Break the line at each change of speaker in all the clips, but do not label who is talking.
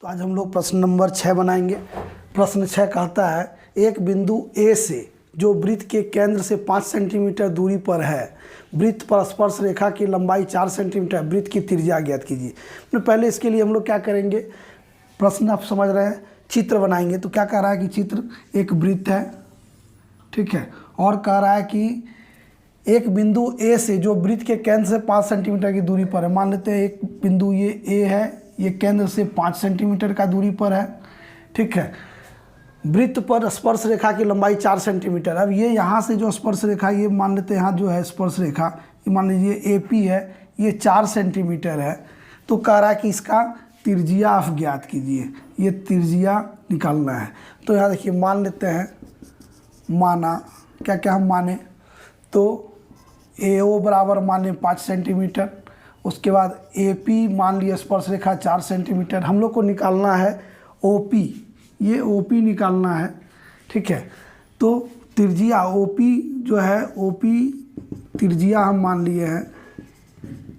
तो आज हम लोग प्रश्न नंबर 6 बनाएंगे। प्रश्न 6 कहता है एक बिंदु A से जो वृत्त के केंद्र से 5 सेंटीमीटर दूरी पर है, वृत्त पर स्पर्श रेखा की लंबाई 4 सेंटीमीटर, वृत्त की त्रिज्या ज्ञात कीजिए। तो पहले इसके लिए हम लोग क्या करेंगे, प्रश्न आप समझ रहे हैं, चित्र बनाएंगे। तो क्या कह रहा है कि चित्र एक वृत्त है, ठीक है, और कह रहा है कि एक बिंदु A से जो वृत्त के केंद्र से 5 सेंटीमीटर की दूरी पर है। मान लेते हैं एक बिंदु ये A है, ये केंद्र से 5 सेंटीमीटर का दूरी पर है, ठीक है। वृत्त पर स्पर्श रेखा की लंबाई 4 सेंटीमीटर। अब ये यहाँ से जो स्पर्श रेखा, ये मान लेते हैं यहाँ जो है स्पर्श रेखा, ये मान लीजिए AP है, ये 4 सेंटीमीटर है। तो कह रहा है कि इसका त्रिज्या आप ज्ञात कीजिए, ये त्रिज्या निकालना है। तो यहाँ देखिए मान लेते हैं, माना क्या क्या हम माने, तो AO बराबर माने 5 सेंटीमीटर, उसके बाद AP मान लिया स्पर्श रेखा 4 सेंटीमीटर। हम लोग को निकालना है OP, ये OP निकालना है, ठीक है। तो त्रिज्या OP जो है, OP त्रिज्या हम मान लिए हैं,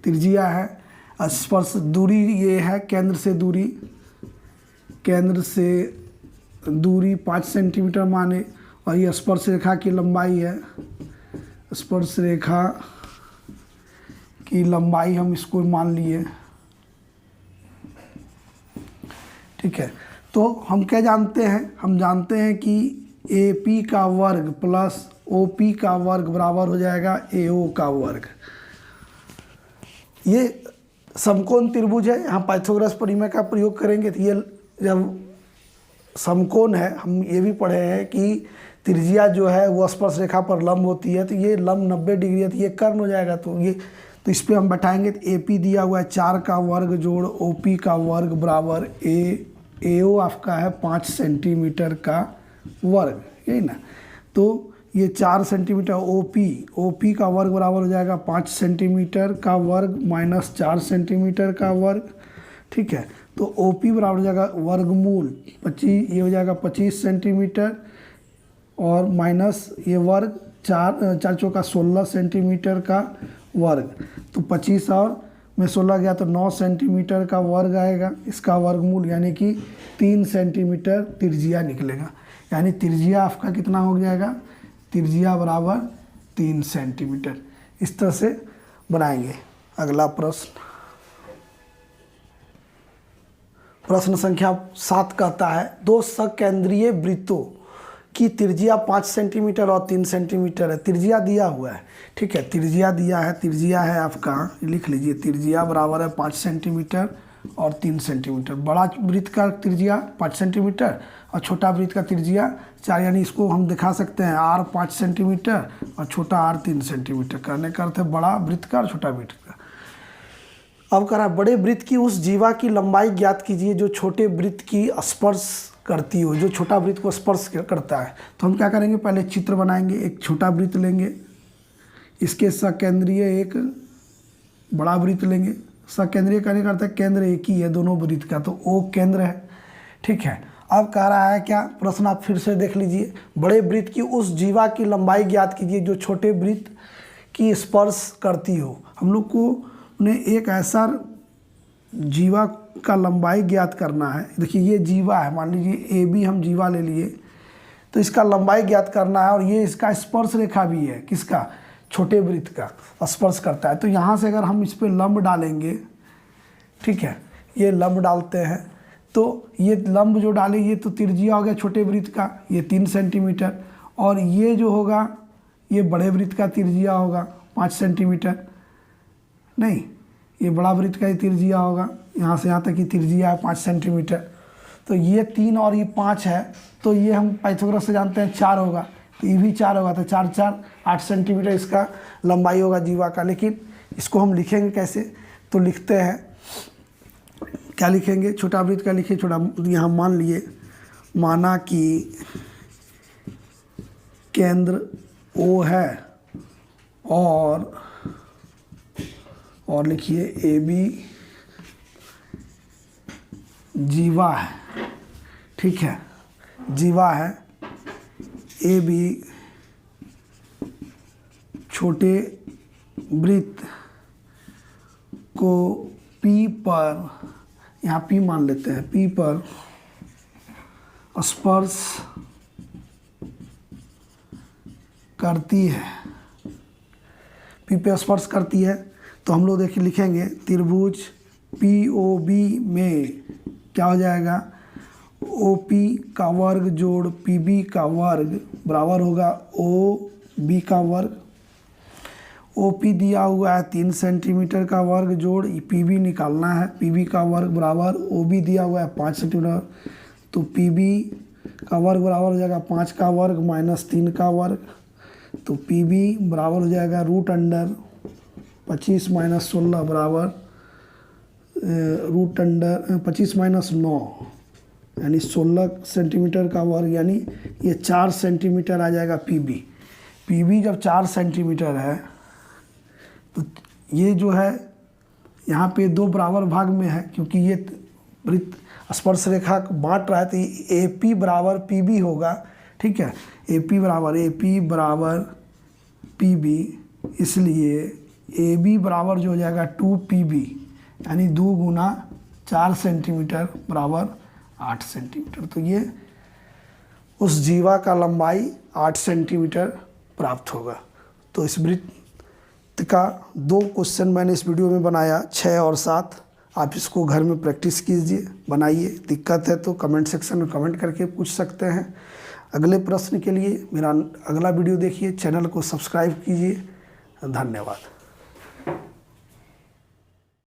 त्रिज्या है। स्पर्श दूरी ये है, केंद्र से दूरी 5 सेंटीमीटर माने, और ये स्पर्श रेखा की लंबाई है, स्पर्श रेखा की लंबाई हम इसको मान लिए, ठीक है। तो हम क्या जानते हैं, हम जानते हैं कि AP का वर्ग प्लस OP का वर्ग बराबर हो जाएगा AO का वर्ग। ये समकोण त्रिभुज है, यहाँ पाइथागोरस प्रमेय का प्रयोग करेंगे। तो ये जब समकोण है, हम ये भी पढ़े हैं कि त्रिज्या जो है वो स्पर्श रेखा पर लंब होती है, तो ये लंब 90 डिग्री है, तो ये कर्ण हो जाएगा। तो इस पर हम बैठाएंगे, तो AP दिया हुआ है 4 का वर्ग जोड़ OP का वर्ग बराबर AO आपका है 5 सेंटीमीटर का वर्ग, यही ना। तो ये 4 सेंटीमीटर OP का वर्ग बराबर हो जाएगा 5 सेंटीमीटर का वर्ग माइनस 4 सेंटीमीटर का वर्ग, ठीक है। तो OP बराबर हो जाएगा वर्गमूल 25, ये हो जाएगा 25 सेंटीमीटर, और माइनस ये वर्ग 4 चौका 16 सेंटीमीटर का वर्ग। तो 25 और में 16 गया तो 9 सेंटीमीटर का वर्ग आएगा, इसका वर्गमूल यानी कि 3 सेंटीमीटर त्रिज्या निकलेगा। यानी त्रिज्या आपका कितना हो जाएगा, त्रिज्या बराबर 3 सेंटीमीटर। इस तरह से बनाएंगे। अगला प्रश्न संख्या 7 कहता है दो सकेंद्रीय वृत्तों की त्रिज्या 5 सेंटीमीटर और 3 सेंटीमीटर है। त्रिज्या दिया हुआ है, ठीक है, त्रिज्या दिया है, त्रिज्या है आपका, लिख लीजिए, त्रिज्या बराबर है 5 सेंटीमीटर और 3 सेंटीमीटर। बड़ा वृत्त का त्रिज्या 5 सेंटीमीटर और छोटा वृत्त का त्रिज्या 4, यानी इसको हम दिखा सकते हैं R 5 सेंटीमीटर और छोटा R 3 सेंटीमीटर। करने का अर्थ है बड़ा वृत्त का और छोटा वृत्त का। अब कह रहा है बड़े वृत्त की उस जीवा की लंबाई ज्ञात कीजिए जो छोटे वृत्त की स्पर्श करती हो, जो छोटा वृत्त को स्पर्श करता है। तो हम क्या करेंगे, पहले चित्र बनाएंगे। एक छोटा वृत्त लेंगे, इसके सकेंद्रीय एक बड़ा वृत्त लेंगे। सकेंद्रीय करने का अर्थ है केंद्र एक ही है दोनों वृत्त का, तो O केंद्र है, ठीक है। अब कह रहा है क्या, प्रश्न आप फिर से देख लीजिए, बड़े वृत्त की उस जीवा की लंबाई ज्ञात कीजिए जो छोटे वृत्त की स्पर्श करती हो। हम लोग को ने एक ऐसा जीवा का लंबाई ज्ञात करना है। देखिए ये जीवा है, मान लीजिए AB हम जीवा ले लिए, तो इसका लंबाई ज्ञात करना है, और ये इसका स्पर्श रेखा भी है, किसका, छोटे वृत्त का स्पर्श करता है। तो यहाँ से अगर हम इस पर लंब डालेंगे, ठीक है, ये लंब डालते हैं, तो ये लंब जो डाले ये तो त्रिज्या हो गया छोटे वृत्त का, ये 3 सेंटीमीटर, और ये जो होगा ये बड़े वृत्त का त्रिज्या होगा 5 सेंटीमीटर, नहीं, ये बड़ा वृत्त का ही त्रिज्या होगा, यहाँ से यहाँ तक की त्रिज्या है 5 सेंटीमीटर। तो ये 3 और ये 5 है, तो ये हम पाइथागोरस से जानते हैं 4 होगा, तो ये भी 4 होगा, तो 4 4 8 सेंटीमीटर इसका लंबाई होगा जीवा का। लेकिन इसको हम लिखेंगे कैसे, तो लिखते हैं, क्या लिखेंगे, छोटा वृत्त का लिखिए, छोटा, यहाँ मान लिए, माना कि केंद्र O है और लिखिए AB जीवा है, ठीक है, जीवा है, AB छोटे वृत्त को P पर यहाँ P मान लेते हैं, P पर स्पर्श करती है, P पे स्पर्श करती है, तो हम लोग देखिए लिखेंगे त्रिभुज POB में क्या हो जाएगा, OP का वर्ग जोड़ PB का वर्ग बराबर होगा OB का वर्ग। OP दिया हुआ है 3 सेंटीमीटर का वर्ग जोड़ PB निकालना है, PB का वर्ग बराबर OB दिया हुआ है 5 सेंटीमीटर, तो PB का वर्ग बराबर हो जाएगा 5 का वर्ग माइनस 3 का वर्ग, तो PB बराबर हो जाएगा रूट अंडर 25 माइनस 16 बराबर रूट अंडर 25 माइनस 9 यानी 16 सेंटीमीटर का वर्ग, यानी ये 4 सेंटीमीटर आ जाएगा PB। PB जब 4 सेंटीमीटर है तो ये जो है यहाँ पे 2 बराबर भाग में है, क्योंकि ये वृत्त स्पर्श रेखा बांट रहा है, तो AP बराबर PB होगा, ठीक है। AP बराबर PB, इसलिए AB बराबर जो हो जाएगा 2PB, यानी 2 गुना 4 सेंटीमीटर बराबर 8 सेंटीमीटर। तो ये उस जीवा का लंबाई 8 सेंटीमीटर प्राप्त होगा। तो इस वृत्त का 2 क्वेश्चन मैंने इस वीडियो में बनाया, 6 और 7। आप इसको घर में प्रैक्टिस कीजिए, बनाइए। दिक्कत है तो कमेंट सेक्शन में कमेंट करके पूछ सकते हैं। अगले प्रश्न के लिए मेरा अगला वीडियो देखिए, चैनल को सब्सक्राइब कीजिए। धन्यवाद।